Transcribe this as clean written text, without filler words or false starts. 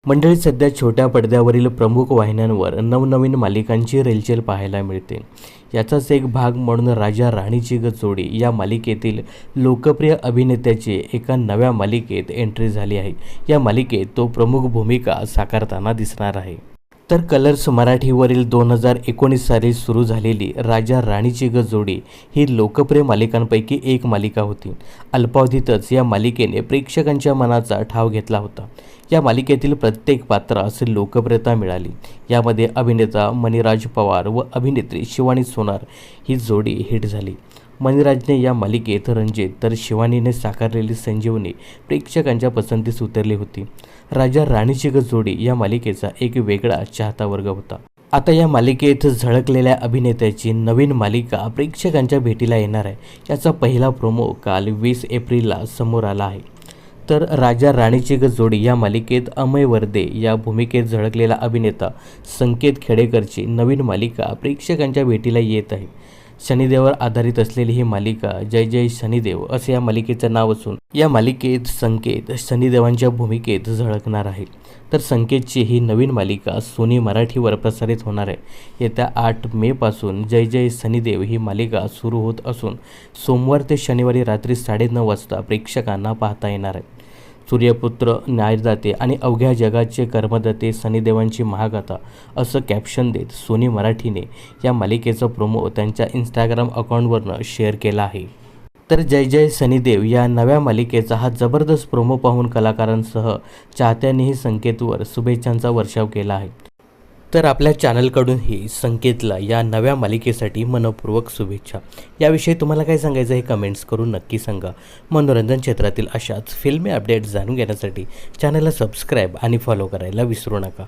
मंडळी, सध्या छोट्या पडद्यावरील प्रमुख वाहिन्यांवर नवनवीन मालिकांची रेलचेल पाहायला मिळते. याचाच एक भाग म्हणून राजा राणीची जोडी या मालिकेतील लोकप्रिय अभिनेत्याची एका नव्या मालिकेत एंट्री झाली आहे. या मालिकेत तो प्रमुख भूमिका साकारताना दिसणार आहे. तर कलर्स मराठीवरील 2019 साली सुरू झालेली राजा राणीची जोडी ही लोकप्रिय मालिकांपैकी एक मालिका होती. अल्पावधीतच या मालिकेने प्रेक्षकांच्या मनाचा ठाव घेतला होता. या मालिकेतील प्रत्येक पात्रास लोकप्रियता मिळाली. यामध्ये अभिनेता मणिराज पवार व अभिनेत्री शिवानी सोनार ही जोडी हिट झाली. मणिराजने या मालिकेत रंजित तर शिवानीने साकारलेली संजीवनी प्रेक्षकांच्या पसंतीस उतरली होती. राजा राणीची जोडी या मालिकेचा एक वेगळा चाहता वर्ग होता. आता या मालिकेत झळकलेल्या अभिनेत्याची नवीन मालिका प्रेक्षकांच्या भेटीला येणार आहे. याचा पहिला प्रोमो काल 20 एप्रिलला समोर आला आहे. तर राजा राणीची जोडी या मालिकेत अमय वर्दे या भूमिकेत झळकलेला अभिनेता संकेत खेडेकरची नवीन मालिका प्रेक्षकांच्या भेटीला येत आहे. शनिदेवावर आधारित असलेली ही मालिका जय जय शनिदेव असे या मालिकेचं नाव असून या मालिकेत संकेत शनिदेवांच्या भूमिकेत झळकणार आहे. तर संकेतची ही नवीन मालिका सोनी मराठीवर प्रसारित होणार आहे. येत्या 8 मे पासून जय जय शनिदेव ही मालिका सुरू होत असून सोमवार ते शनिवारी रात्री 9:30 वाजता प्रेक्षकांना पाहता येणार आहे. सूर्यपुत्र, न्यायदाते आणि अवघ्या जगाचे कर्मदाते शनिदेवांची महागाथा असं कॅप्शन देत सोनी मराठीने या मालिकेचा प्रोमो त्यांच्या इंस्टाग्राम अकाउंटवरनं शेअर केला आहे. तर जय जय शनिदेव या नव्या मालिकेचा हा जबरदस्त प्रोमो पाहून कलाकारांसह चाहत्यांनीही संकेतवर शुभेच्छांचा वर्षाव केला आहे. तर आपल्या चॅनलकडूनही संकेतला या नव्या मालिकेसाठी मनपूर्वक शुभेच्छा. याविषयी तुम्हाला काय सांगायचं हे कमेंट्स करून नक्की सांगा. मनोरंजन क्षेत्रातील अशाच फिल्मी अपडेट्स जाणून घेण्यासाठी चॅनलला सबस्क्राईब आणि फॉलो करायला विसरू नका.